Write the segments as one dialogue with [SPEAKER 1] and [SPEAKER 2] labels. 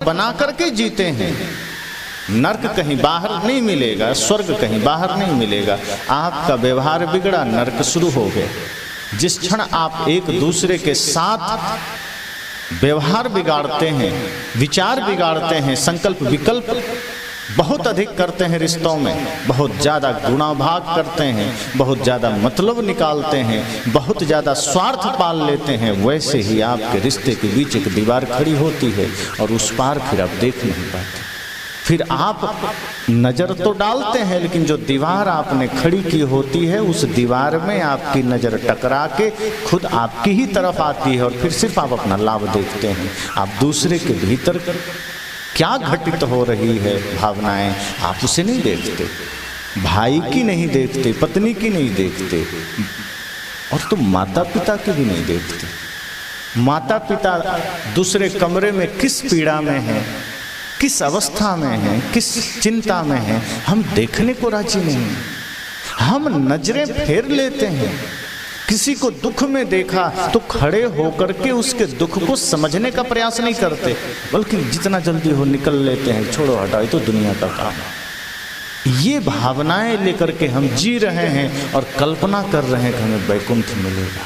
[SPEAKER 1] बना करके जीते हैं। नर्क कहीं बाहर नहीं मिलेगा, स्वर्ग कहीं बाहर नहीं मिलेगा। आपका व्यवहार बिगड़ा, नर्क शुरू हो गए। जिस क्षण आप एक दूसरे के साथ व्यवहार बिगाड़ते हैं, विचार बिगाड़ते हैं, संकल्प विकल्प बहुत अधिक करते हैं, रिश्तों में बहुत ज़्यादा गुणाभाग करते हैं, बहुत ज़्यादा मतलब निकालते हैं, बहुत ज़्यादा स्वार्थ पाल लेते हैं, वैसे ही आपके रिश्ते के बीच एक दीवार खड़ी होती है और उस पार फिर आप देख नहीं पाते। फिर आप नज़र तो डालते हैं, लेकिन जो दीवार आपने खड़ी की होती है उस दीवार में आपकी नज़र टकरा के खुद आपकी ही तरफ आती है और फिर सिर्फ आप अपना लाभ देखते हैं। आप दूसरे के भीतर क्या घटित हो रही है भावनाएं, आप उसे नहीं देखते, भाई की नहीं देखते, पत्नी की नहीं देखते, और तो माता पिता की भी नहीं देखते। माता पिता दूसरे कमरे में किस पीड़ा में हैं, किस अवस्था में हैं, किस चिंता में हैं, हम देखने को राजी नहीं। हम नजरें फेर लेते हैं। किसी को दुख में देखा तो खड़े होकर के उसके दुख को समझने का प्रयास नहीं करते, बल्कि जितना जल्दी हो निकल लेते हैं, छोड़ो हटाओ, तो दुनिया का काम। ये भावनाएं लेकर के हम जी रहे हैं और कल्पना कर रहे हैं कि हमें वैकुंठ मिलेगा,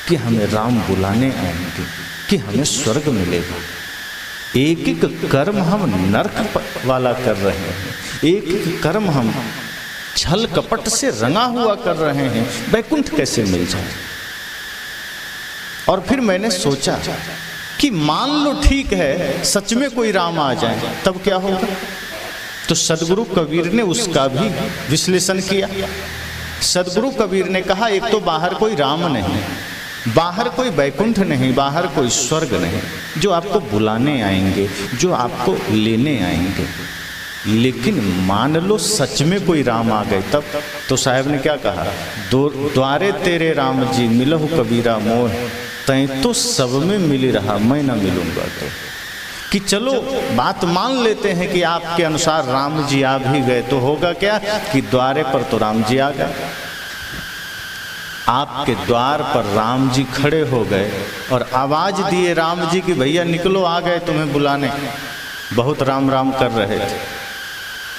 [SPEAKER 1] कि हमें राम बुलाने आएंगे, कि हमें स्वर्ग मिलेगा। एक एक कर्म हम नरक वाला कर रहे हैं, एक एक कर्म हम छल कपट से रंगा हुआ कर रहे हैं, वैकुंठ कैसे मिल जाए। और फिर मैंने सोचा कि मान लो ठीक है सच में कोई राम आ जाए, तब क्या होगा। तो सदगुरु कबीर ने उसका भी विश्लेषण किया। सदगुरु कबीर ने कहा, एक तो बाहर कोई राम नहीं, बाहर कोई वैकुंठ नहीं, बाहर कोई स्वर्ग नहीं, जो आपको बुलाने आएंगे, जो आपको लेने आएंगे। लेकिन मान लो सच में कोई राम आ गए तब। तो साहब ने क्या कहा, द्वारे तेरे राम जी मिलहु कबीरा मोह, तैं तो सब में मिली रहा मैं ना मिलूंगा। तो कि चलो बात मान लेते हैं कि आपके अनुसार राम जी आ भी गए, तो होगा क्या कि द्वारे पर तो राम जी आ गए, आपके द्वार पर राम जी खड़े हो गए और आवाज दिए राम जी की भैया निकलो, आ गए तुम्हें बुलाने। बहुत राम राम कर रहे थे,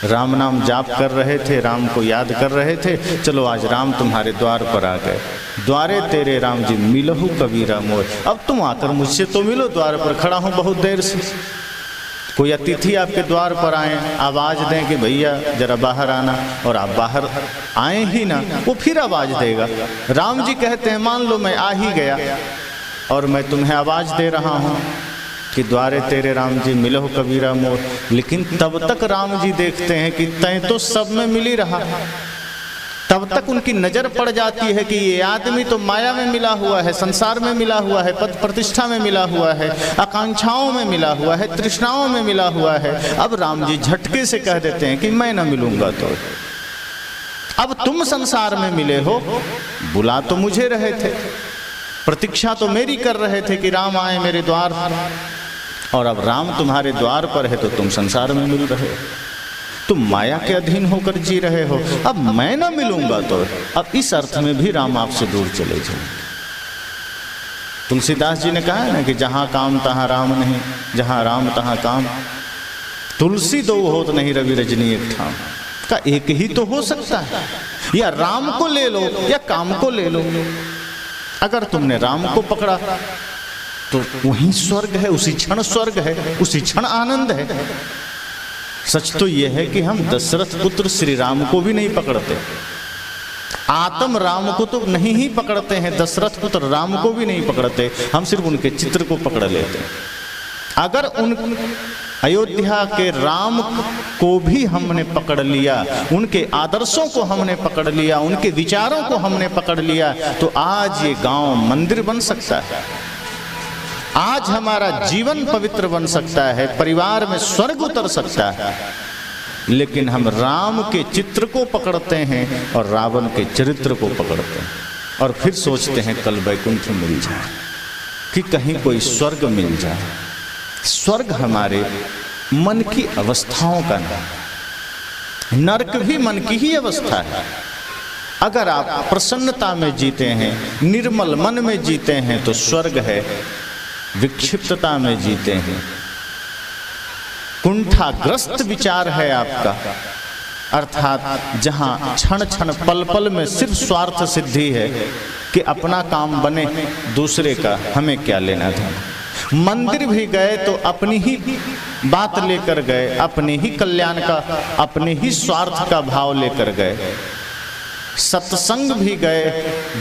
[SPEAKER 1] राम नाम जाप कर रहे थे, राम को याद कर रहे थे, चलो आज राम तुम्हारे द्वार पर आ गए। द्वारे तेरे राम जी मिलहु कबीरा मोह, अब तुम आकर मुझसे तो मिलो, द्वार पर खड़ा हूँ बहुत देर से। कोई अतिथि आपके द्वार पर आए, आवाज़ दें कि भैया जरा बाहर आना, और आप बाहर आए ही ना, वो फिर आवाज़ देगा। राम जी कहते हैं मान लो मैं आ ही गया और मैं तुम्हें आवाज़ दे रहा हूँ कि द्वारे तेरे राम जी मिलहु कबीरा मोह, लेकिन तब तक राम जी देखते हैं कि तैं तो सब में मिली रहा। तब तक उनकी नज़र पड़ जाती है कि ये आदमी तो माया में मिला हुआ है, संसार में मिला हुआ है, पद प्रतिष्ठा में मिला हुआ है, आकांक्षाओं में मिला हुआ है, तृष्णाओं में मिला हुआ है। अब राम जी झटके से कह देते हैं कि मैं ना मिलूंगा। तो अब तुम संसार में मिले हो, बुला तो मुझे रहे थे, प्रतीक्षा तो मेरी कर रहे थे कि राम आए मेरे द्वार, और अब राम तुम्हारे द्वार पर है तो तुम संसार में मिल रहे हो, तुम माया के अधीन होकर जी रहे हो। अब मैं ना मिलूंगा तो अब इस अर्थ में भी राम आपसे दूर चले जाए। तुलसीदास जी ने कहा है ना कि जहाँ काम तहाँ राम नहीं, जहाँ राम तहाँ काम, तुलसी दो होत नहीं रवि रजनी एक ठाम। का एक ही तो हो सकता है, या राम को ले लो या काम को ले लो। अगर तुमने राम को पकड़ा तो वहीं स्वर्ग है, उसी क्षण स्वर्ग है, उसी क्षण आनंद है। सच तो यह है कि हम दशरथ पुत्र श्री राम को भी नहीं पकड़ते, आत्म राम को तो नहीं ही पकड़ते हैं, दशरथ पुत्र राम को भी नहीं पकड़ते, हम सिर्फ उनके चित्र को पकड़ लेते हैं। अगर उन अयोध्या के राम को भी हमने पकड़ लिया, उनके आदर्शों को हमने पकड़ लिया, उनके विचारों को हमने पकड़ लिया, तो आज ये गांव मंदिर बन सकता है, आज हमारा जीवन पवित्र बन सकता है, परिवार में स्वर्ग उतर सकता है। लेकिन हम राम के चित्र को पकड़ते हैं और रावण के चरित्र को पकड़ते हैं, और फिर सोचते हैं कल वैकुंठ मिल जाए, कि कहीं कोई स्वर्ग मिल जाए। स्वर्ग हमारे मन की अवस्थाओं का नाम, नरक भी मन की ही अवस्था है। अगर आप प्रसन्नता में जीते हैं, निर्मल मन में जीते हैं तो स्वर्ग है, विक्षिप्तता में जीते हैं कुंठाग्रस्त विचार है आपका, अर्थात जहाँ क्षण क्षण पल पल में सिर्फ स्वार्थ सिद्धि है कि अपना काम बने, दूसरे का हमें क्या लेना था। मंदिर भी गए तो अपनी ही बात लेकर गए, अपने ही कल्याण का, अपने ही स्वार्थ का भाव लेकर गए। सत्संग भी गए,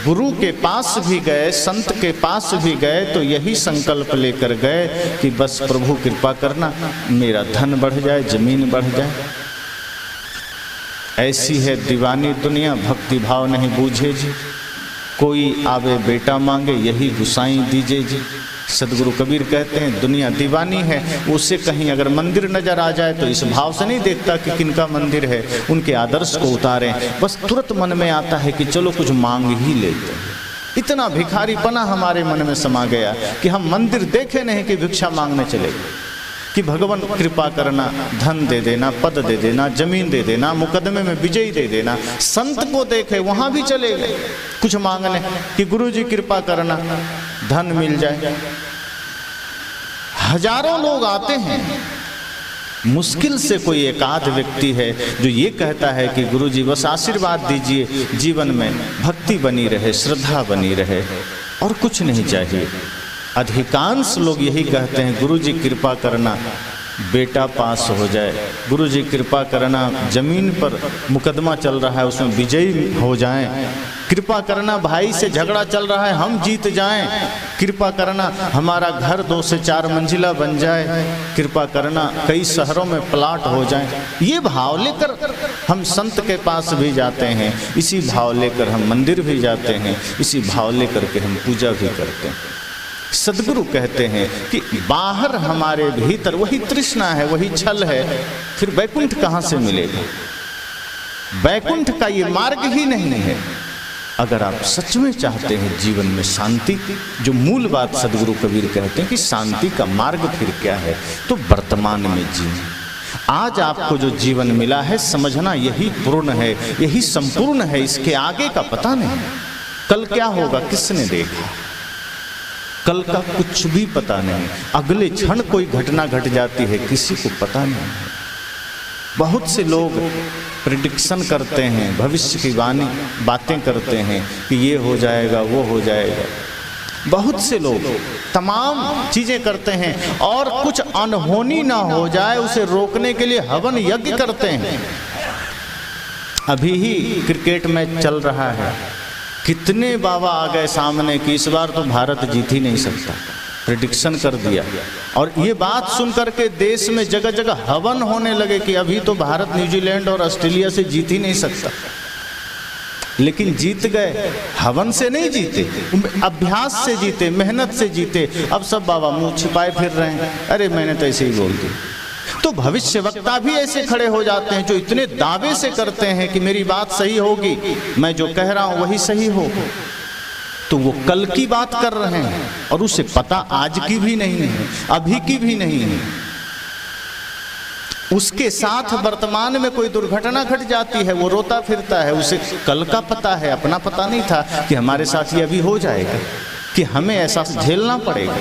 [SPEAKER 1] गुरु के पास भी गए, संत के पास भी गए तो यही संकल्प लेकर गए कि बस प्रभु कृपा करना, मेरा धन बढ़ जाए, जमीन बढ़ जाए। ऐसी है दीवानी दुनिया, भक्ति भाव नहीं बूझे जी। कोई आवे बेटा मांगे, यही गुसाई दीजिए जी। सदगुरु कबीर कहते हैं दुनिया दीवानी है, उससे कहीं अगर मंदिर नजर आ जाए तो इस भाव से नहीं देखता कि किनका मंदिर है, उनके आदर्श को उतारें, बस तुरंत मन में आता है कि चलो कुछ मांग ही लेते हैं। इतना भिखारीपना हमारे मन में समा गया कि हम मंदिर देखे नहीं कि भिक्षा मांगने चले गए, कि भगवान कृपा करना, धन दे देना, पद दे देना, जमीन दे देना, मुकदमे में विजयी दे देना। संत को देखे वहां भी चले गए कुछ मांगने कि गुरु जी कृपा करना, धन मिल जाए। हजारों लोग आते हैं, मुश्किल से कोई एकाध व्यक्ति है जो ये कहता है कि गुरु जी बस आशीर्वाद दीजिए, जीवन में भक्ति बनी रहे, श्रद्धा बनी रहे और कुछ नहीं चाहिए। अधिकांश लोग यही कहते हैं गुरु जी कृपा करना, बेटा पास हो जाए, गुरु जी कृपा करना, जमीन पर मुकदमा चल रहा है उसमें विजयी हो जाएं, कृपा करना भाई से झगड़ा चल रहा है हम जीत जाएं, कृपा करना हमारा घर 2 से 4 मंजिला बन जाए, कृपा करना कई शहरों में प्लाट हो जाएं। ये भाव लेकर हम संत के पास भी जाते हैं, इसी भाव लेकर हम मंदिर भी जाते हैं, इसी भाव लेकर के हम पूजा भी करते हैं। सदगुरु कहते हैं कि बाहर हमारे भीतर वही तृष्णा है, वही छल है, फिर वैकुंठ कहाँ से मिलेगा? वैकुंठ का ये मार्ग ही नहीं है। अगर आप सच में चाहते हैं जीवन में शांति, जो मूल बात सदगुरु कबीर कहते हैं कि शांति का मार्ग फिर क्या है, तो वर्तमान में जीवन। आज आपको जो जीवन मिला है समझना यही पूर्ण है, यही संपूर्ण है, इसके आगे का पता नहीं। कल क्या होगा किसने देखा? कल का कुछ भी पता नहीं, अगले क्षण कोई घटना घट जाती है किसी को पता नहीं है। बहुत से लोग प्रिडिक्शन करते हैं, भविष्य की वाणी बातें करते हैं कि ये हो जाएगा, वो हो जाएगा। बहुत से लोग तमाम चीजें करते हैं और कुछ अनहोनी ना हो जाए उसे रोकने के लिए हवन यज्ञ करते हैं। अभी ही क्रिकेट मैच चल रहा है, कितने बाबा आ गए सामने कि इस बार तो भारत जीत ही नहीं सकता, प्रेडिक्शन कर दिया। और ये बात सुन करके देश में जगह जगह हवन होने लगे कि अभी तो भारत न्यूजीलैंड और ऑस्ट्रेलिया से जीत ही नहीं सकता। लेकिन जीत गए, हवन से नहीं जीते, अभ्यास से जीते, मेहनत से जीते। अब सब बाबा मुंह छिपाए फिर रहे हैं, अरे मैंने तो ऐसे ही बोल दिया। तो भविष्य वक्ता भी ऐसे खड़े हो जाते हैं जो इतने दावे से करते हैं कि मेरी बात सही होगी, मैं जो कह रहा हूं वही सही हो। तो वो कल की बात कर रहे हैं और उसे पता आज की भी नहीं है, अभी की भी नहीं है। उसके साथ वर्तमान में कोई दुर्घटना घट जाती है, वो रोता फिरता है, उसे कल का पता है, अपना पता नहीं था कि हमारे साथ ये अभी हो जाएगा, कि हमें ऐसा झेलना पड़ेगा।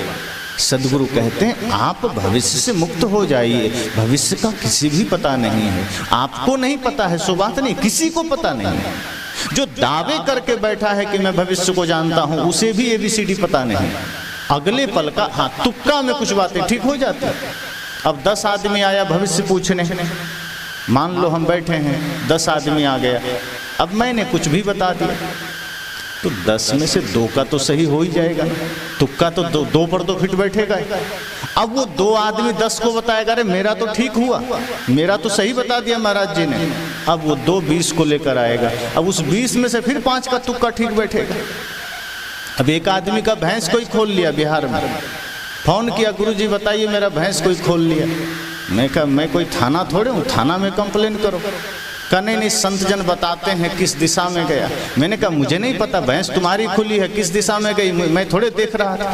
[SPEAKER 1] सदगुरु कहते हैं आप भविष्य से मुक्त हो जाइए, भविष्य का किसी भी पता नहीं है। आपको नहीं पता है सो बात नहीं, किसी को पता नहीं है। जो दावे करके बैठा है कि मैं भविष्य को जानता हूं, उसे भी ABCD पता नहीं। अगले पल का हाँ तुक्का में कुछ बातें ठीक हो जाती है। अब 10 आदमी आया भविष्य पूछने, मान लो हम बैठे हैं, 10 आदमी आ गया, अब मैंने कुछ भी बता दिया तो 10 में से 2 का तो सही हो ही जाएगा, तुक्का तो 2 पर तो फिट बैठेगा। अब वो 2 आदमी 10 को बताएगा, अरे मेरा तो ठीक हुआ, मेरा तो सही बता दिया महाराज जी ने। अब वो 2 20 को लेकर आएगा, अब उस 20 में से फिर 5 का तुक्का ठीक बैठेगा। अब एक आदमी का भैंस कोई खोल लिया बिहार में, फोन किया गुरुजी बताइए मेरा भैंस कोई खोल लिया। मैं कहा मैं कोई थाना थोड़े हूँ, थाना में कंप्लेन करो। कहा नहीं संत जन बताते हैं किस दिशा में गया। मैंने कहा मुझे नहीं पता, भैंस तुम्हारी खुली है, किस दिशा में गई मैं थोड़े देख रहा था।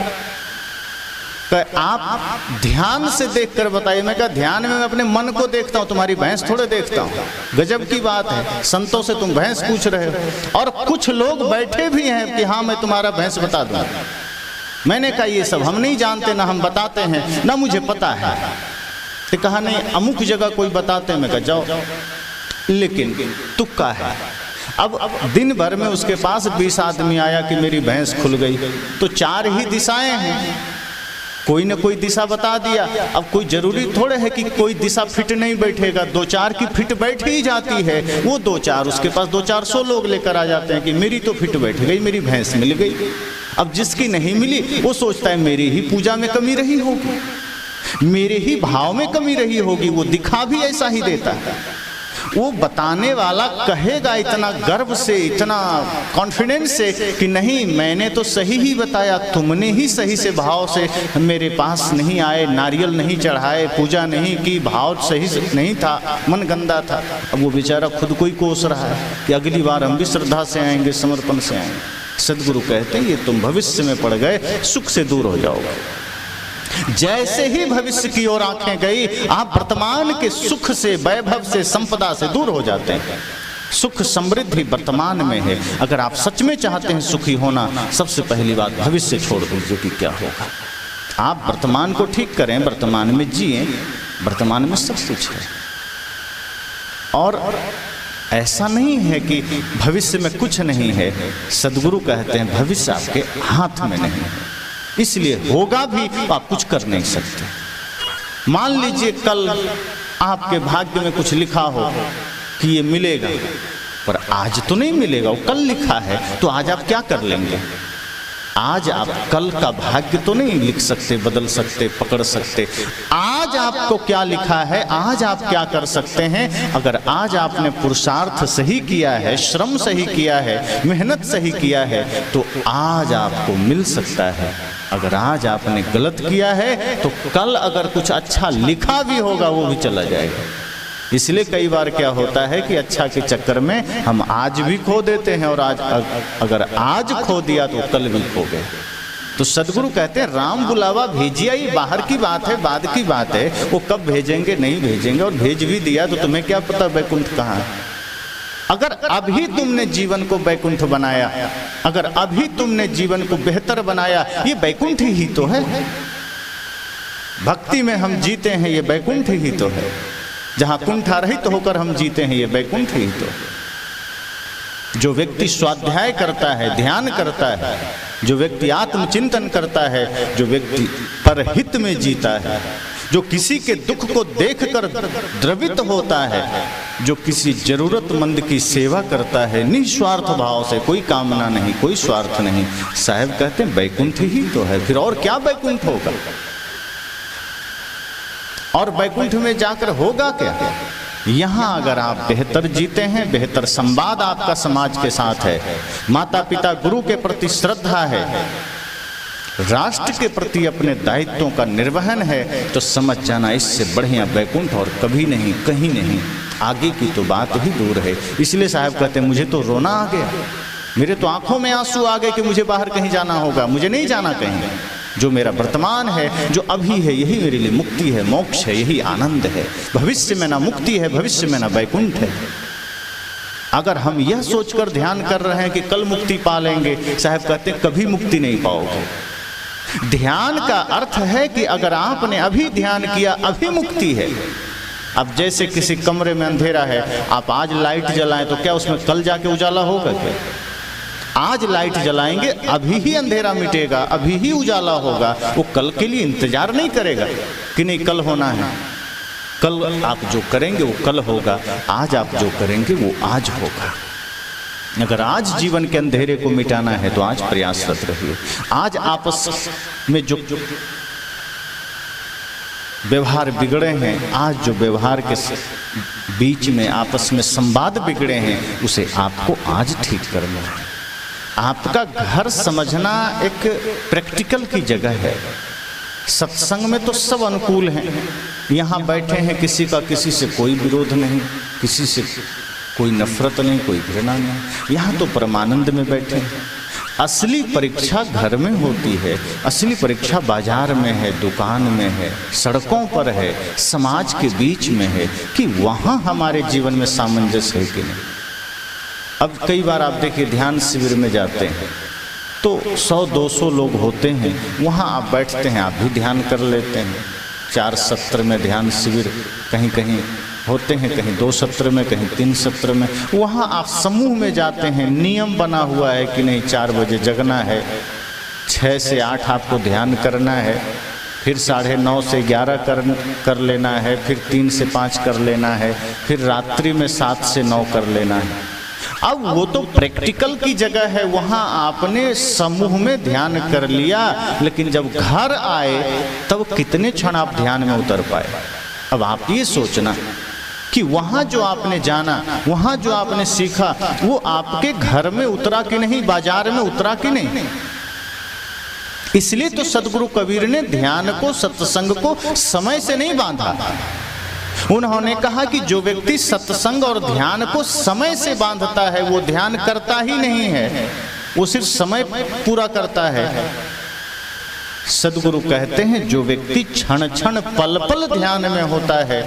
[SPEAKER 1] आप ध्यान से देख कर बताइए। मैं कहा ध्यान में मैं अपने मन को देखता हूँ, तुम्हारी भैंस थोड़े देखता हूँ। गजब की बात है, संतों से तुम भैंस पूछ रहे हो और कुछ लोग बैठे भी हैं कि हाँ मैं तुम्हारा भैंस बता दूँ। मैंने कहा ये सब हम नहीं जानते, ना हम बताते हैं, ना मुझे पता है। तो कहा नहीं अमुक जगह कोई बताते, मैं कहा जाओ, लेकिन तुक्का है। अब दिन भर में उसके पास 20 आदमी आया कि मेरी भैंस खुल गई, तो 4 ही दिशाएं हैं, कोई न कोई दिशा बता दिया। अब कोई जरूरी थोड़े है कि कोई दिशा फिट नहीं बैठेगा, 2-4 की फिट बैठ ही जाती है। वो 2-4 उसके पास 200-400 लोग लेकर आ जाते हैं कि मेरी तो फिट बैठ गई, मेरी भैंस मिल गई। अब जिसकी नहीं मिली वो सोचता है मेरी ही पूजा में कमी रही होगी, मेरे ही भाव में कमी रही होगी। वो दिखा भी ऐसा ही देता है। वो बताने वाला कहेगा इतना गर्व से, इतना कॉन्फिडेंस से कि नहीं मैंने तो सही ही बताया, तुमने ही सही से भाव से मेरे पास नहीं आए, नारियल नहीं चढ़ाए, पूजा नहीं की, भाव सही से नहीं था, मन गंदा था। अब वो बेचारा खुद को ही कोस रहा है कि अगली बार हम भी श्रद्धा से आएंगे, समर्पण से आएंगे। सदगुरु कहते हैं ये तुम भविष्य में पड़ गए, सुख से दूर हो जाओगे। जैसे ही भविष्य की ओर आंखें गई, आप वर्तमान के सुख से, वैभव से, संपदा से दूर हो जाते हैं। सुख समृद्धि वर्तमान में है। अगर आप सच में चाहते हैं सुखी होना, सबसे पहली बात भविष्य छोड़ दीजिए कि क्या होगा। आप वर्तमान को ठीक करें, वर्तमान में जिए, वर्तमान में सब कुछ है। और ऐसा नहीं है कि भविष्य में कुछ नहीं है। सदगुरु कहते हैं भविष्य आपके हाथ में नहीं है, इसलिए होगा भी तो आप कुछ कर नहीं सकते। मान लीजिए कल आपके भाग्य में कुछ लिखा हो कि ये मिलेगा, पर आज तो नहीं मिलेगा, वो कल लिखा है, तो आज आप क्या कर लेंगे? आज आप कल का भाग्य तो नहीं लिख सकते, बदल सकते, पकड़ सकते। आज आपको क्या लिखा है, आज आप क्या कर सकते हैं? अगर आज आपने पुरुषार्थ सही किया है, श्रम सही किया है, मेहनत सही किया है, तो आज आपको मिल सकता है। अगर आज आपने गलत किया है तो कल अगर कुछ अच्छा लिखा भी होगा वो भी चला जाएगा। इसलिए कई बार क्या होता है कि अच्छा के चक्कर में हम आज भी खो देते हैं, और आज अगर आज खो दिया तो कल भी खो गए। तो सदगुरु कहते हैं राम बुलावा भेजिया, ये बाहर की बात है, बाद की बात है। वो कब भेजेंगे नहीं भेजेंगे, और भेज भी दिया तो तुम्हें क्या पता वैकुंठ कहाँ है। अगर अभी तुमने जीवन को वैकुंठ बनाया, अगर अभी तुमने जीवन को बेहतर बनाया, ये वैकुंठ ही तो है। भक्ति में हम जीते हैं, ये वैकुंठ ही तो है। जहां कुंठा रहित होकर हम जीते हैं, ये वैकुंठ ही तो। जो व्यक्ति स्वाध्याय करता है, ध्यान करता है, जो व्यक्ति आत्मचिंतन करता है, जो व्यक्ति परहित में जीता है, जो किसी के दुख को देखकर द्रवित होता है, जो किसी जरूरतमंद की सेवा करता है निस्वार्थ भाव से, कोई कामना नहीं, कोई स्वार्थ नहीं, साहब कहते हैं वैकुंठ ही तो है। फिर और क्या वैकुंठ होगा? और वैकुंठ में जाकर होगा क्या? यहाँ अगर आप बेहतर जीते हैं, बेहतर संवाद आपका समाज के साथ है, माता पिता गुरु के प्रति श्रद्धा है, राष्ट्र के प्रति अपने दायित्वों का निर्वहन है, तो समझ जाना इससे बढ़िया वैकुंठ और कभी नहीं, कहीं नहीं। आगे की तो बात ही दूर है। इसलिए साहब कहते हैं मुझे तो रोना आ गया, मेरे तो आंखों में आंसू आ गए कि मुझे बाहर कहीं जाना होगा। मुझे नहीं जाना कहीं, जो मेरा वर्तमान है, जो अभी है, यही मेरे लिए मुक्ति है, मोक्ष है, यही आनंद है। भविष्य में ना मुक्ति है, भविष्य में ना वैकुंठ है। अगर हम यह सोचकर ध्यान कर रहे हैं कि कल मुक्ति पा लेंगे, साहब कहते हैं कभी मुक्ति नहीं पाओगे। ध्यान का अर्थ है कि अगर आपने अभी ध्यान किया, अभी मुक्ति है। अब जैसे किसी कमरे में अंधेरा है, आप आज लाइट जलाएं तो क्या उसमें कल जाके उजाला होगा क्या? आज लाइट जलाएंगे, अभी ही अंधेरा मिटेगा, अभी ही उजाला होगा। वो कल के लिए इंतजार नहीं करेगा कि नहीं कल होना है। कल आप जो करेंगे वो कल होगा, आज आप जो करेंगे वो आज होगा। अगर आज जीवन के अंधेरे को मिटाना है तो आज प्रयासरत रहिए। आज आपस में जो व्यवहार बिगड़े हैं, आज जो व्यवहार के बीच में आपस में संवाद बिगड़े हैं, उसे आपको आज ठीक करना है। आपका घर समझना एक प्रैक्टिकल की जगह है। सत्संग में तो सब अनुकूल हैं, यहाँ बैठे हैं, किसी का किसी से कोई विरोध नहीं, किसी से कोई नफरत नहीं, कोई घृणा नहीं। यहाँ तो परमानंद में बैठे हैं। असली परीक्षा घर में होती है, असली परीक्षा बाजार में है, दुकान में है, सड़कों पर है, समाज के बीच में है, कि वहाँ हमारे जीवन में सामंजस्य है कि नहीं। अब कई बार आप देखिए ध्यान शिविर में जाते हैं तो 100-200 लोग होते हैं, वहाँ आप बैठते हैं, आप भी ध्यान कर लेते हैं। 4 सत्र में ध्यान शिविर कहीं कहीं होते हैं, कहीं 2 सत्र में, कहीं 3 सत्र में। वहाँ आप समूह में जाते हैं, नियम बना हुआ है कि नहीं 4 बजे जगना है, 6 से 8 आपको ध्यान करना है, फिर 9:30 से 11 कर लेना है, फिर 3 से 5 कर लेना है, फिर रात्रि में 7 से 9 कर लेना है। अब वो तो प्रैक्टिकल की जगह है, वहाँ आपने समूह में ध्यान कर लिया, लेकिन जब घर आए तब कितने क्षण आप ध्यान में उतर पाए। अब आप ये सोचना कि वहाँ जो आपने जाना, वहाँ जो आपने सीखा, वो आपके घर में उतरा कि नहीं, बाजार में उतरा कि नहीं। इसलिए तो सदगुरु कबीर ने ध्यान को, सत्संग को समय से नहीं बांधा। उन्होंने कहा कि जो व्यक्ति सत्संग और ध्यान को समय से बांधता है वो ध्यान करता ही नहीं है, वो सिर्फ समय पूरा करता है। सदगुरु कहते हैं जो व्यक्ति क्षण क्षण पल पल ध्यान में होता है,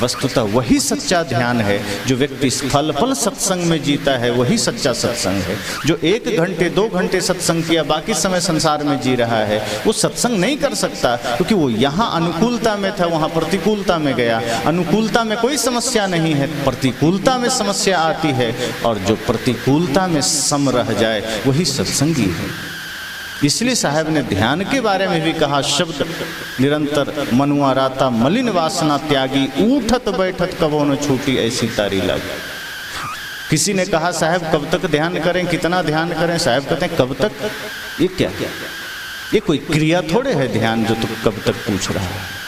[SPEAKER 1] वस्तुतः वही सच्चा ध्यान है। जो व्यक्ति पल पल सत्संग में जीता है वही सच्चा सत्संग है। जो 1 घंटे 2 घंटे सत्संग किया, बाकी समय संसार में जी रहा है, वो सत्संग नहीं कर सकता, क्योंकि वो यहाँ अनुकूलता में था, वहाँ प्रतिकूलता में गया। अनुकूलता में कोई समस्या नहीं है, प्रतिकूलता में समस्या आती है, और जो प्रतिकूलता में सम रह जाए वही सत्संगी है। इसलिए साहब ने ध्यान के बारे में भी कहा, शब्द निरंतर मनुआ राता मलिन वासना त्यागी, उठत बैठत कबो न छूटी ऐसी तारी लागी। किसी ने कहा साहब कब तक ध्यान करें, कितना ध्यान करें? साहब कहते हैं कब तक? ये क्या, ये कोई क्रिया थोड़े है ध्यान जो तुम कब तक पूछ रहा है।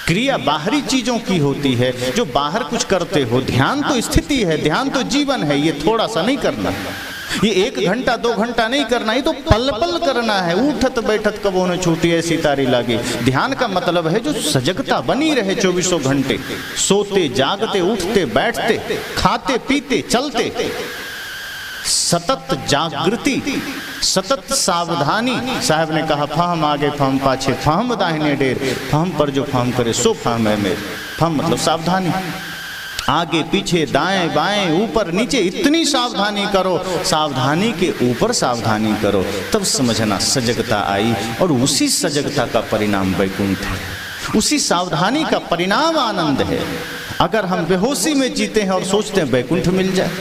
[SPEAKER 1] क्रिया बाहरी चीजों की होती है, जो बाहर कुछ करते हो। ध्यान तो स्थिति है, ध्यान तो जीवन है। ये थोड़ा सा नहीं करना, ये 1 घंटा 2 घंटा नहीं करना, ये तो पल पल करना है। उठत बैठत कबो न छूटी ऐसी तारी लागी। ध्यान का मतलब है जो सजगता बनी रहे 24 घंटे, सोते जागते उठते बैठते खाते पीते चलते, सतत जागृति, सतत सावधानी। साहब ने कहा फहम आगे फहम पाछे, फहम दाहिने डेर, फहम पर जो फहम करे सो फहम है मेरे। फहम मतलब सावधानी, आगे पीछे दाएं बाएं ऊपर नीचे इतनी सावधानी करो, सावधानी के ऊपर सावधानी करो, तब समझना सजगता आई। और उसी सजगता का परिणाम वैकुंठ है, उसी सावधानी का परिणाम आनंद है। अगर हम बेहोशी में जीते हैं और सोचते हैं वैकुंठ मिल जाए,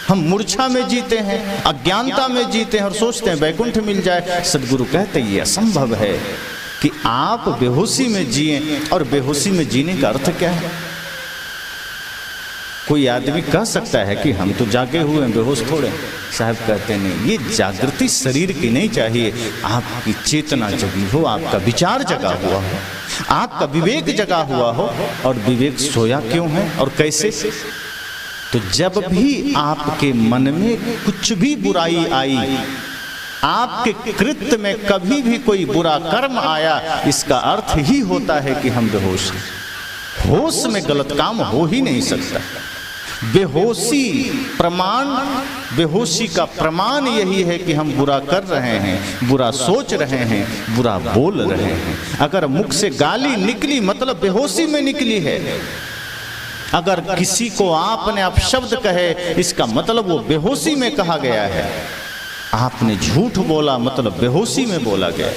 [SPEAKER 1] हम मूर्छा में जीते हैं, अज्ञानता में जीते हैं और सोचते हैं वैकुंठ मिल जाए, सदगुरु कहते ये असंभव है कि आप बेहोशी में जिए। और बेहोशी में जीने का अर्थ क्या है? कोई आदमी कह सकता है कि हम तो जागे हुए हैं, बेहोश थोड़े। साहब कहते नहीं, ये जागृति शरीर की नहीं चाहिए, आपकी चेतना जगी हो, आपका विचार जगा हुआ हो, आपका विवेक जगा हुआ हो। और विवेक सोया क्यों है और कैसे? तो जब भी आपके मन में कुछ भी बुराई आई, आपके कृत्य में कभी भी कोई बुरा कर्म आया, इसका अर्थ ही होता है कि हम बेहोश हैं। होश में गलत काम हो ही नहीं सकता। बेहोशी प्रमाण, बेहोशी का प्रमाण यही है कि हम बुरा कर रहे हैं, बुरा सोच रहे हैं, बुरा बोल रहे हैं। अगर मुख से गाली निकली मतलब बेहोशी में निकली है। अगर किसी को आपने अपशब्द कहे, इसका मतलब वो बेहोशी में कहा गया है। आपने झूठ बोला मतलब बेहोशी में बोला गया।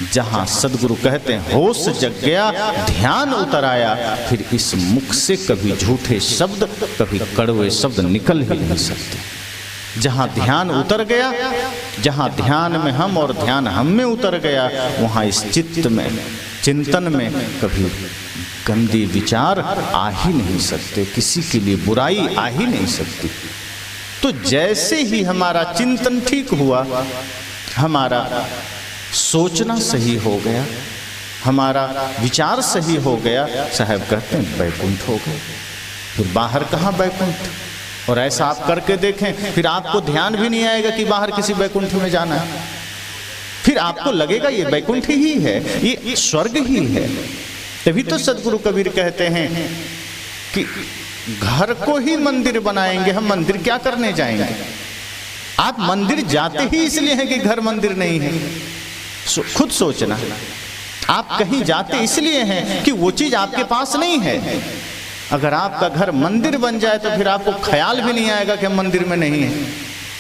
[SPEAKER 1] जहां सदगुरु कहते हैं होश जग गया, ध्यान उतर आया, फिर इस मुख से कभी झूठे शब्द, कभी कड़वे शब्द निकल ही नहीं सकते। जहां ध्यान उतर गया, जहां ध्यान में हम और ध्यान हम में उतर गया, वहां इस चित्त में, चिंतन में कभी गंदे विचार आ ही नहीं सकते, किसी के लिए बुराई आ ही नहीं सकती। तो जैसे ही हमारा चिंतन ठीक हुआ, हमारा सोचना सही हो गया, हमारा विचार सही हो गया, साहब कहते हैं वैकुंठ हो गए। फिर बाहर कहाँ वैकुंठ? और ऐसा आप करके देखें, फिर आपको ध्यान भी नहीं आएगा कि बाहर किसी वैकुंठ में जाना है। फिर आपको लगेगा ये वैकुंठ ही है, ये स्वर्ग ही है। तभी तो सदगुरु कबीर कहते हैं कि घर को ही मंदिर बनाएंगे, हम मंदिर क्या करने जाएंगे? आप मंदिर जाते ही इसलिए हैं कि घर मंदिर नहीं है। खुद सोचना, आप कहीं जाते इसलिए हैं कि वो चीज आपके पास नहीं है। अगर आपका घर मंदिर बन जाए तो फिर आपको ख्याल भी नहीं आएगा कि हम मंदिर में नहीं है।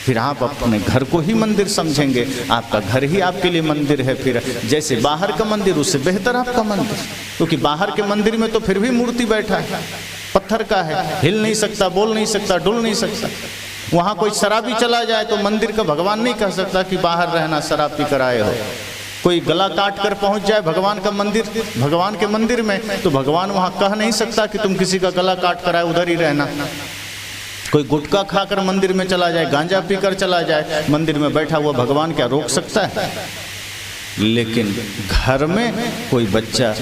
[SPEAKER 1] फिर आप अपने घर को ही मंदिर समझेंगे, आपका घर ही आपके लिए मंदिर है। फिर जैसे बाहर का मंदिर उससे बेहतर आपका मंदिर, क्योंकि बाहर के मंदिर में तो फिर भी मूर्ति बैठा है, पत्थर का है, हिल नहीं सकता, बोल नहीं सकता, डुल नहीं सकता। वहाँ कोई शराबी चला जाए तो मंदिर का भगवान नहीं कह सकता कि बाहर रहना, शराब पी कर आए हो। कोई गला काट कर पहुंच जाए भगवान के मंदिर में, तो भगवान वहाँ कह नहीं सकता कि तुम किसी का गला काट कर आए, उधर ही रहना। कोई गुटखा खाकर मंदिर में चला जाए, गांजा पीकर चला जाए, मंदिर में बैठा हुआ भगवान क्या रोक सकता है? लेकिन घर में कोई बच्चा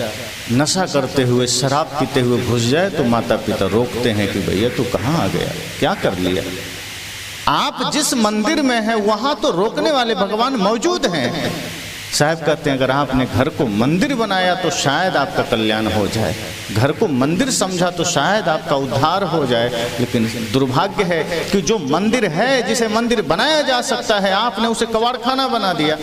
[SPEAKER 1] नशा करते हुए, शराब पीते हुए घुस जाए तो माता पिता रोकते हैं कि भैया तू कहाँ आ गया, क्या कर लिया? आप जिस मंदिर में हैं वहां तो रोकने वाले भगवान मौजूद हैं। साहब कहते हैं अगर आपने घर को मंदिर बनाया तो शायद आपका कल्याण हो जाए, घर को मंदिर समझा तो शायद आपका उद्धार हो जाए। लेकिन दुर्भाग्य है कि जो मंदिर है, जिसे मंदिर बनाया जा सकता है, आपने उसे कबाड़खाना बना दिया,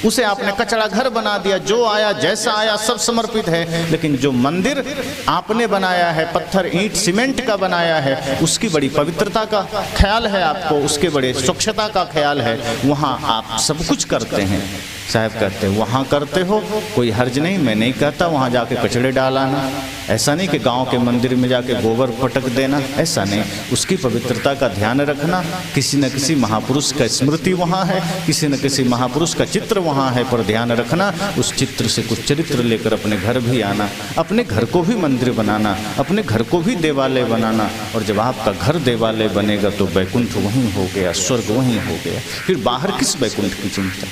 [SPEAKER 1] उसे आपने कचरा घर बना दिया। जो आया जैसा आया सब समर्पित है। लेकिन जो मंदिर आपने बनाया है, पत्थर ईंट सीमेंट का बनाया है, उसकी बड़ी पवित्रता का ख्याल है आपको, उसके बड़े स्वच्छता का ख्याल है, वहाँ आप सब कुछ करते हैं। साहब कहते हैं वहाँ करते हो कोई हर्ज नहीं, मैं नहीं कहता वहाँ जाके कचड़े डालाना, ऐसा नहीं कि गांव के मंदिर में जाके गोबर पटक देना, ऐसा नहीं। उसकी पवित्रता का ध्यान रखना, किसी न किसी महापुरुष का स्मृति वहाँ है, किसी न किसी महापुरुष का चित्र वहाँ है, पर ध्यान रखना उस चित्र से कुछ चरित्र लेकर अपने घर भी आना, अपने घर को भी मंदिर बनाना, अपने घर को भी देवालय बनाना। और जब आपका घर देवालय बनेगा तो वैकुंठ वहीं हो गया, स्वर्ग वहीं हो गया। फिर बाहर किस वैकुंठ की चिंता,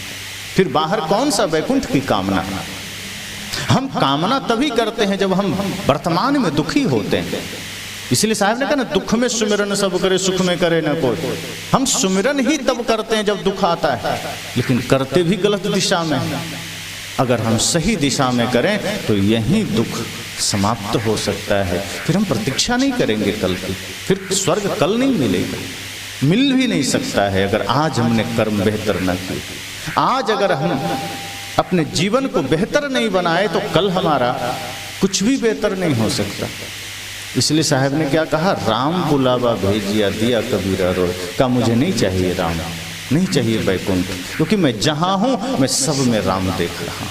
[SPEAKER 1] फिर बाहर कौन सा वैकुंठ की कामना? हम कामना तभी करते हैं जब हम वर्तमान में दुखी होते हैं। इसलिए साहब ने कहा ना, दुख में सुमिरन सब करे, सुख में करे ना कोई। हम सुमिरन ही तब करते हैं जब दुख आता है, लेकिन करते भी गलत दिशा में। अगर हम सही दिशा में करें तो यही दुख समाप्त हो सकता है। फिर हम प्रतीक्षा नहीं करेंगे कल की, फिर स्वर्ग कल नहीं मिलेगा, मिल भी नहीं सकता है अगर आज हमने कर्म बेहतर न किए। आज अगर हम अपने जीवन को बेहतर नहीं बनाए तो कल हमारा कुछ भी बेहतर नहीं हो सकता। इसलिए साहब ने क्या कहा, राम बुलावा भेजिया दिया कबीरा रो, का मुझे नहीं चाहिए राम, नहीं चाहिए वैकुंठ, क्योंकि मैं जहाँ हूँ मैं सब में राम देख रहा हूँ,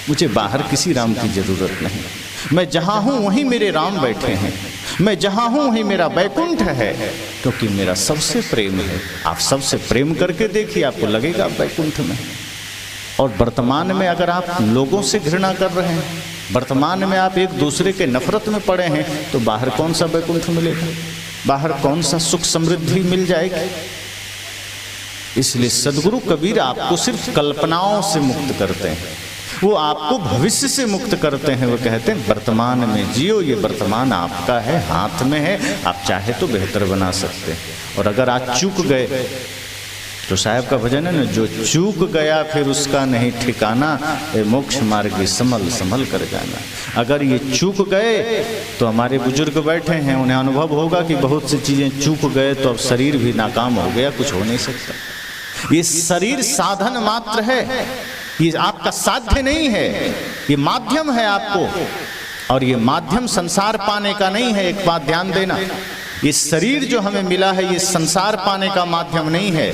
[SPEAKER 1] मुझे बाहर किसी राम की जरूरत नहीं। मैं जहाँ हूँ वहीं मेरे राम बैठे हैं, मैं जहाँ हूँ वहीं मेरा वैकुंठ है, क्योंकि मेरा सबसे प्रेम है। आप सबसे प्रेम करके देखिए, आपको लगेगा आप वैकुंठ में। और वर्तमान में अगर आप लोगों से घृणा कर रहे हैं, वर्तमान में आप एक दूसरे के नफरत में पड़े हैं, तो बाहर कौन सा वैकुंठ मिलेगा, बाहर कौन सा सुख समृद्धि मिल जाएगी। इसलिए सदगुरु कबीर आपको सिर्फ कल्पनाओं से मुक्त करते हैं, वो आपको भविष्य से मुक्त करते हैं। वो कहते हैं वर्तमान में जियो, ये वर्तमान आपका है, हाथ में है, आप चाहे तो बेहतर बना सकते हैं। और अगर आज चूक गए तो साहब का भजन है ना, जो चूक गया फिर उसका नहीं ठिकाना, मोक्ष मार्ग संभल संभल कर जाना। अगर ये चूक गए तो हमारे बुजुर्ग बैठे हैं, उन्हें अनुभव होगा कि बहुत सी चीज़ें चूक गए तो अब शरीर भी नाकाम हो गया, कुछ हो नहीं सकता। ये शरीर साधन मात्र है, ये आपका साध्य नहीं है, ये माध्यम है आपको, और ये माध्यम संसार पाने का नहीं है। एक बात ध्यान देना, ये शरीर जो हमें मिला है ये संसार पाने का माध्यम नहीं है।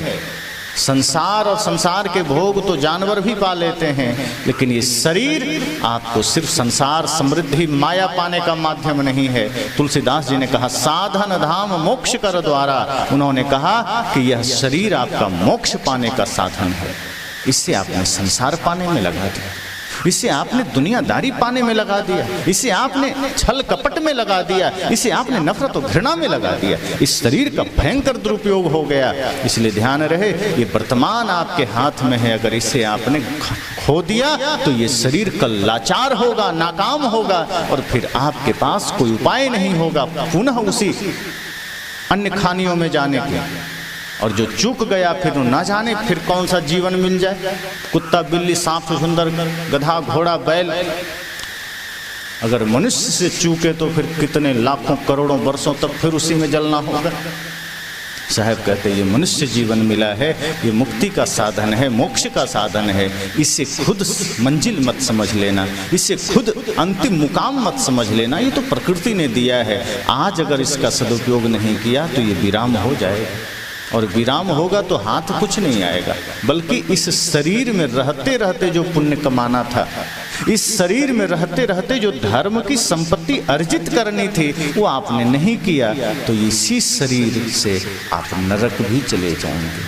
[SPEAKER 1] संसार और संसार के भोग तो जानवर भी पा लेते हैं, लेकिन ये शरीर आपको सिर्फ संसार समृद्धि माया पाने का माध्यम नहीं है। तुलसीदास जी ने कहा साधन धाम मोक्ष कर द्वारा, उन्होंने कहा कि यह शरीर आपका मोक्ष पाने का साधन है। इससे आपने संसार पाने में लगा दिया, इसे आपने दुनियादारी पाने में लगा दिया, इसे आपने छल कपट में लगा दिया, इसे आपने नफरत और घृणा में लगा दिया। इस शरीर का भयंकर दुरुपयोग हो गया। इसलिए ध्यान रहे, ये वर्तमान आपके हाथ में है, अगर इसे आपने खो दिया तो ये शरीर कल लाचार होगा, नाकाम होगा, और फिर आपके पास कोई उपाय नहीं होगा पुनः उसी अन्य खानियों में जाने के। और जो चूक गया फिर ना जाने फिर कौन सा जीवन मिल जाए। कुत्ता बिल्ली सांप सुंदर गधा घोड़ा बैल अगर मनुष्य से चूके तो फिर कितने लाखों करोड़ों वर्षों तक फिर उसी में जलना होगा। साहब कहते ये मनुष्य जीवन मिला है, ये मुक्ति का साधन है, मोक्ष का साधन है। इसे खुद मंजिल मत समझ लेना, इसे खुद अंतिम मुकाम मत समझ लेना, ये तो प्रकृति ने दिया है। आज अगर इसका सदुपयोग नहीं किया तो ये विराम हो जाएगा। और विराम होगा तो हाथ कुछ नहीं आएगा, बल्कि इस शरीर में रहते रहते जो पुण्य कमाना था, इस शरीर में रहते रहते जो धर्म की संपत्ति अर्जित करनी थी, वो आपने नहीं किया, तो इसी शरीर से आप नरक भी चले जाएंगे।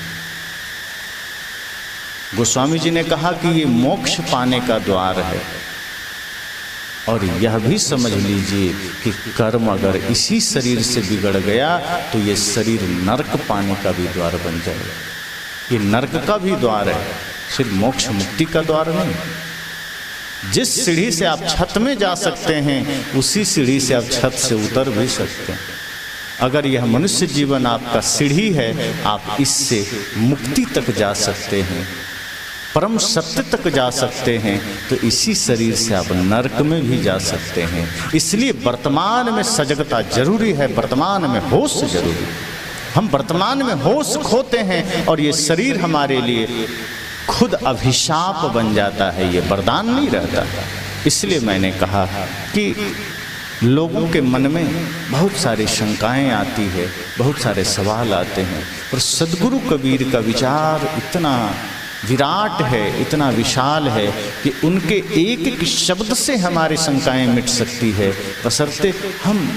[SPEAKER 1] गोस्वामी जी ने कहा कि ये मोक्ष पाने का द्वार है, और यह भी समझ लीजिए कि कर्म अगर इसी शरीर से बिगड़ गया तो ये शरीर नरक पाने का भी द्वार बन जाएगा। ये नरक का भी द्वार है, सिर्फ मोक्ष मुक्ति का द्वार नहीं। जिस सीढ़ी से आप छत में जा सकते हैं, उसी सीढ़ी से आप छत से उतर भी सकते हैं। अगर यह मनुष्य जीवन आपका सीढ़ी है, आप इससे मुक्ति तक जा सकते हैं, परम सत्य तक जा सकते हैं, तो इसी शरीर से आप नरक में भी जा सकते हैं। इसलिए वर्तमान में सजगता जरूरी है, वर्तमान में होश जरूरी। हम वर्तमान में होश खोते हैं और ये शरीर हमारे लिए खुद अभिशाप बन जाता है, ये वरदान नहीं रहता। इसलिए मैंने कहा कि लोगों के मन में बहुत सारी शंकाएं आती है, बहुत सारे सवाल आते हैं, और सद्गुरु कबीर का विचार इतना विराट है, इतना विशाल है कि उनके एक एक शब्द से हमारी शंकाएं मिट सकती है, बशर्ते हम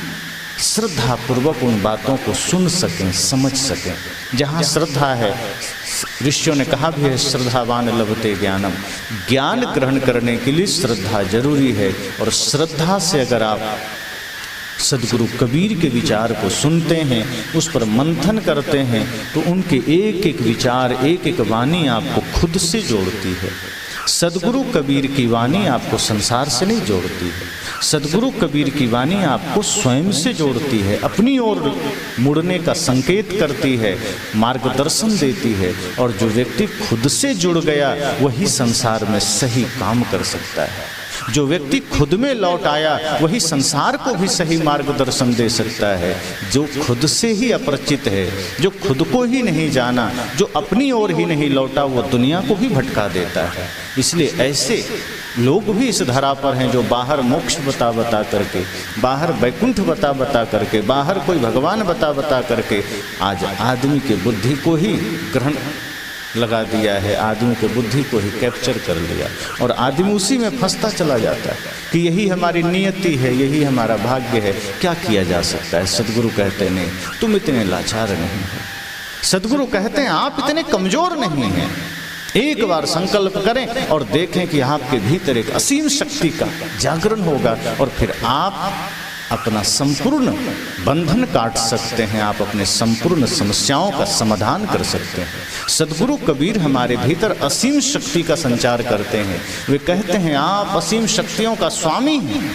[SPEAKER 1] श्रद्धा पूर्वक उन बातों को सुन सकें, समझ सकें। जहाँ श्रद्धा है, ऋषियों ने कहा भी है, श्रद्धावान लभते ज्ञानम, ज्ञान ग्रहण करने के लिए श्रद्धा जरूरी है। और श्रद्धा से अगर आप सद्गुरु कबीर के विचार को सुनते हैं, उस पर मंथन करते हैं, तो उनके एक एक विचार, एक एक वाणी आपको खुद से जोड़ती है। सद्गुरु कबीर की वाणी आपको संसार से नहीं जोड़ती है, सद्गुरु कबीर की वाणी आपको स्वयं से जोड़ती है, अपनी ओर मुड़ने का संकेत करती है, मार्गदर्शन देती है। और जो व्यक्ति खुद से जुड़ गया, वही संसार में सही काम कर सकता है। जो व्यक्ति खुद में लौट आया, वही संसार को भी सही मार्गदर्शन दे सकता है। जो खुद से ही अपरिचित है, जो खुद को ही नहीं जाना, जो अपनी ओर ही नहीं लौटा, वो दुनिया को भी भटका देता है। इसलिए ऐसे लोग भी इस धरा पर हैं जो बाहर मोक्ष बता बता करके, बाहर वैकुंठ बता बता करके, बाहर कोई भगवान बता बता करके आज आदमी के बुद्धि को ही ग्रहण लगा दिया है, आदमी के बुद्धि को ही कैप्चर कर लिया, और आदमी उसी में फंसता चला जाता है कि यही हमारी नियति है, यही हमारा भाग्य है। क्या किया जा सकता है? सद्गुरु कहते नहीं, तुम इतने लाचार नहीं हो। सद्गुरु कहते हैं आप इतने कमजोर नहीं हैं। एक बार संकल्प करें और देखें कि आपके भीतर एक असीम शक्ति का जागरण होगा, और फिर आप अपना संपूर्ण बंधन काट सकते हैं, आप अपने संपूर्ण समस्याओं का समाधान कर सकते हैं। सद्गुरु कबीर हमारे भीतर असीम शक्ति का संचार करते हैं। वे कहते हैं आप असीम शक्तियों का स्वामी हैं,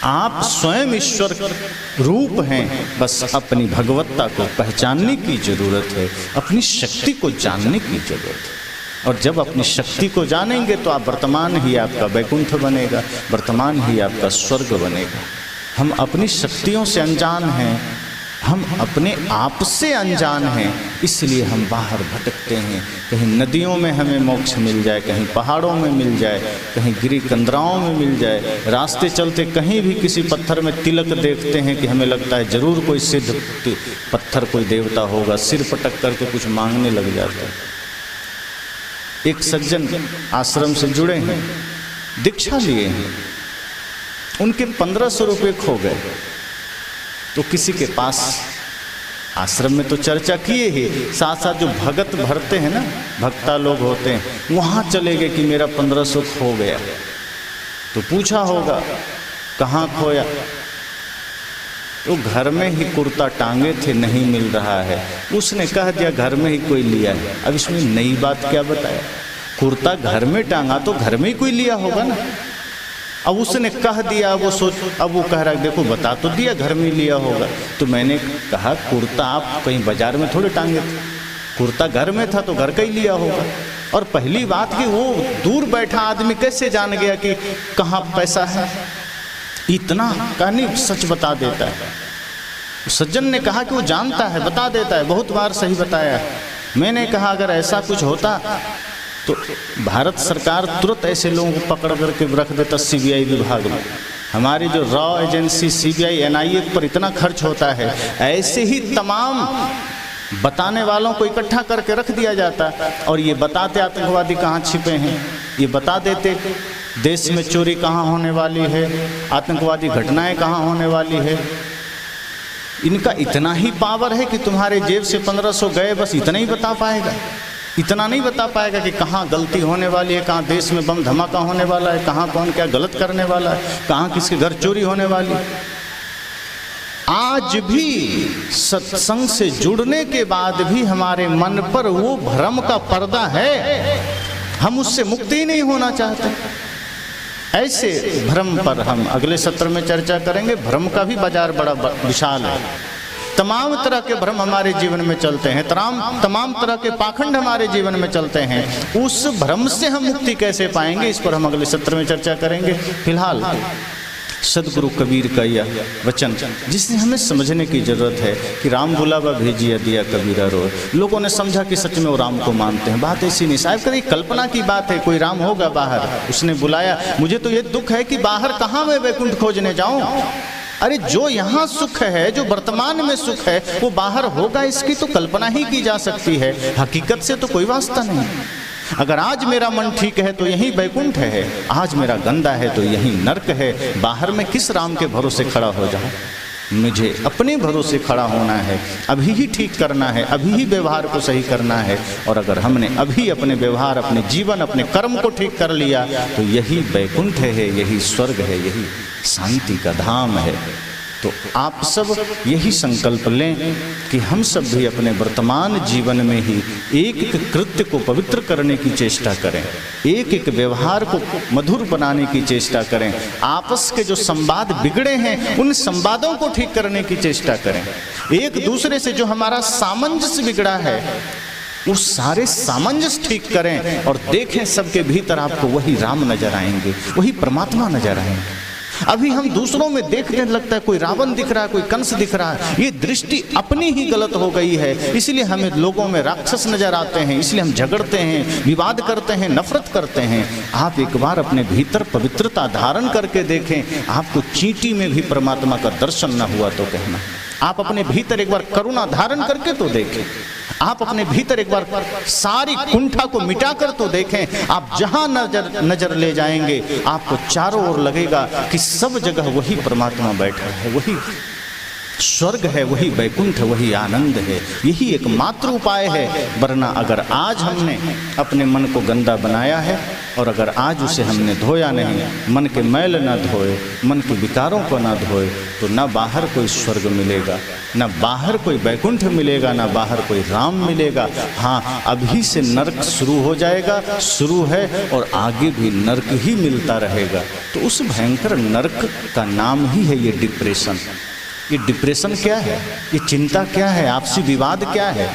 [SPEAKER 1] आप स्वयं ईश्वर रूप हैं, बस अपनी भगवत्ता को पहचानने की जरूरत है, अपनी शक्ति को जानने की जरूरत है। और जब अपनी शक्ति को जानेंगे तो आप वर्तमान ही आपका वैकुंठ बनेगा, वर्तमान ही आपका स्वर्ग बनेगा। हम अपनी शक्तियों से अनजान हैं, हम अपने आप से अनजान हैं, इसलिए हम बाहर भटकते हैं। कहीं नदियों में हमें मोक्ष मिल जाए, कहीं पहाड़ों में मिल जाए, कहीं गिरी कंदराओं में मिल जाए, रास्ते चलते कहीं भी किसी पत्थर में तिलक देखते हैं कि हमें लगता है जरूर कोई सिद्ध पत्थर, कोई देवता होगा, सिर पटक करके कुछ मांगने लग जाता है। एक सज्जन आश्रम से जुड़े हैं, दीक्षा लिए हैं, उनके 1500 रुपये खो गए, तो किसी के पास, आश्रम में तो चर्चा किए ही, साथ साथ जो भगत भरते हैं ना, भक्ता लोग होते हैं, वहाँ चले गए कि मेरा 1500 खो गया। तो पूछा होगा कहाँ खोया, तो घर में ही कुर्ता टांगे थे, नहीं मिल रहा है। उसने कह दिया घर में ही कोई लिया है। अब इसमें नई बात क्या बताया, कुर्ता घर में टांगा तो घर में ही कोई लिया होगा ना। अब उसने कह दिया, वो सोच, अब वो कह रहा है देखो बता तो दिया घर में लिया होगा। तो मैंने कहा कुर्ता आप कहीं बाजार में थोड़े टांगे थे, कुर्ता घर में था तो घर का ही लिया होगा। और पहली बात कि वो दूर बैठा आदमी कैसे जान गया कि कहाँ पैसा है, इतना कहानी सच बता देता है। सज्जन ने कहा कि वो जानता है, बता देता है, बहुत बार सही बताया है। मैंने कहा अगर ऐसा कुछ होता तो भारत सरकार तुरंत ऐसे लोगों को पकड़ करके रख देता सीबीआई विभाग में। हमारी जो रॉ एजेंसी सीबीआई एनआईए पर इतना खर्च होता है, ऐसे ही तमाम बताने वालों को इकट्ठा करके रख दिया जाता और ये बताते आतंकवादी कहाँ छिपे हैं, ये बता देते देश में चोरी कहाँ होने वाली है, आतंकवादी घटनाएं कहाँ होने वाली है। इनका इतना ही पावर है कि तुम्हारे जेब से 1500 गए, बस इतना ही बता पाएगा। इतना नहीं बता पाएगा कि कहाँ गलती होने वाली है, कहाँ देश में बम धमाका होने वाला है, कहाँ कौन क्या गलत करने वाला है, कहाँ किसके घर चोरी होने वाली है। आज भी सत्संग से जुड़ने के बाद भी हमारे मन पर वो भ्रम का पर्दा है, हम उससे मुक्ति नहीं होना चाहते। ऐसे भ्रम पर हम अगले सत्र में चर्चा करेंगे। भ्रम का भी बाजार बड़ा विशाल है, तमाम तरह के भ्रम हमारे जीवन में चलते हैं, तमाम तरह के पाखंड हमारे जीवन में चलते हैं। उस भ्रम से हम मुक्ति कैसे पाएंगे, इस पर हम अगले सत्र में चर्चा करेंगे। फिलहाल सदगुरु कबीर का यह वचन जिसने हमें समझने की जरूरत है कि राम बुलावा भेजिया दिया कबीरा रोए। लोगों ने समझा कि सच में वो राम को मानते हैं, बात ऐसी नहीं। साहब कभी कल्पना की बात है, कोई राम होगा बाहर, उसने बुलाया। मुझे तो ये दुख है कि बाहर कहाँ मैं वैकुंठ खोजने जाऊं। अरे जो यहाँ सुख है, जो वर्तमान में सुख है, वो बाहर होगा, इसकी तो कल्पना ही की जा सकती है, हकीकत से तो कोई वास्ता नहीं। अगर आज मेरा मन ठीक है तो यही वैकुंठ है, आज मेरा गंदा है तो यही नरक है। बाहर में किस राम के भरोसे खड़ा हो जाऊं? मुझे अपने भरोसे खड़ा होना है, अभी ही ठीक करना है, अभी ही व्यवहार को सही करना है। और अगर हमने अभी अपने व्यवहार, अपने जीवन, अपने कर्म को ठीक कर लिया तो यही वैकुंठ है, यही स्वर्ग है, यही शांति का धाम है। तो आप सब यही संकल्प लें कि हम सब भी अपने वर्तमान जीवन में ही एक एक कृत्य को पवित्र करने की चेष्टा करें, एक एक व्यवहार को मधुर बनाने की चेष्टा करें। आपस के जो संवाद बिगड़े हैं उन संवादों को ठीक करने की चेष्टा करें। एक दूसरे से जो हमारा सामंजस्य बिगड़ा है उस सारे सामंजस्य ठीक करें और देखें सबके भीतर आपको वही राम नजर आएंगे, वही परमात्मा नजर आएंगे। अभी हम दूसरों में देखने लगता है कोई रावण दिख रहा है, कोई कंस दिख रहा है। ये दृष्टि अपनी ही गलत हो गई है, इसलिए हमें लोगों में राक्षस नजर आते हैं, इसलिए हम झगड़ते हैं, विवाद करते हैं, नफरत करते हैं। आप एक बार अपने भीतर पवित्रता धारण करके देखें, आपको चींटी में भी परमात्मा का दर्शन न हुआ तो कहना। आप अपने भीतर एक बार करुणा धारण करके तो देखें, आप अपने भीतर एक बार सारी कुंठा को मिटाकर तो देखें। आप जहां नजर ले जाएंगे आपको चारों ओर लगेगा कि सब जगह वही परमात्मा बैठा है, वही स्वर्ग है, वही वैकुंठ है, वही आनंद है। यही एकमात्र उपाय है। वरना अगर आज हमने अपने मन को गंदा बनाया है और अगर आज उसे हमने धोया नहीं, मन के मैल न धोए, मन के विकारों को न धोए, तो न बाहर कोई स्वर्ग मिलेगा, न बाहर कोई वैकुंठ मिलेगा, न बाहर कोई राम मिलेगा। हाँ, अभी से नरक शुरू हो जाएगा, शुरू है और आगे भी नरक ही मिलता रहेगा। तो उस भयंकर नरक का नाम ही है ये डिप्रेशन। ये डिप्रेशन क्या है, ये चिंता क्या है, आपसी विवाद क्या है,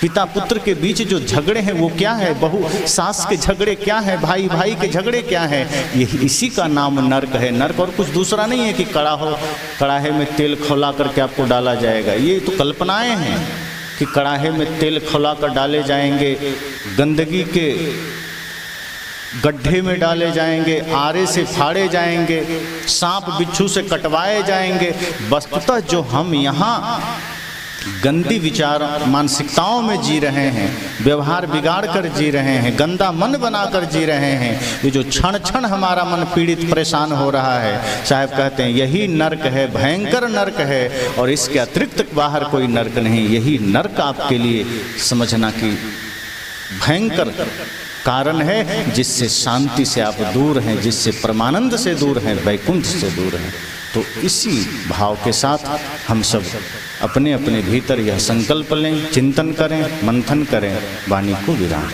[SPEAKER 1] पिता पुत्र के बीच जो झगड़े हैं वो क्या है, बहू सास के झगड़े क्या है, भाई भाई के झगड़े क्या है, ये इसी का नाम नरक है। नरक और कुछ दूसरा नहीं है कि कड़ाहे में तेल खौला करके आपको डाला जाएगा। ये तो कल्पनाएं हैं कि कड़ाहे में तेल खौला कर डाले जाएंगे, गंदगी के गड्ढे में डाले जाएंगे, आरे से फाड़े जाएंगे, सांप बिच्छू से कटवाए जाएंगे। वस्तुतः जो हम यहाँ गंदी विचार मानसिकताओं में जी रहे हैं, व्यवहार बिगाड़ कर जी रहे हैं, गंदा मन बनाकर जी रहे हैं, ये जो क्षण क्षण हमारा मन पीड़ित परेशान हो रहा है, साहब कहते हैं यही नरक है, भयंकर नरक है। और इसके अतिरिक्त बाहर कोई नरक नहीं। यही नरक आपके लिए समझना कि भयंकर कारण है, जिससे शांति से आप दूर हैं, जिससे परमानंद से दूर हैं, वैकुंठ से दूर हैं। तो इसी भाव के साथ हम सब अपने अपने भीतर यह संकल्प लें, चिंतन करें, मंथन करें, वाणी को विराम।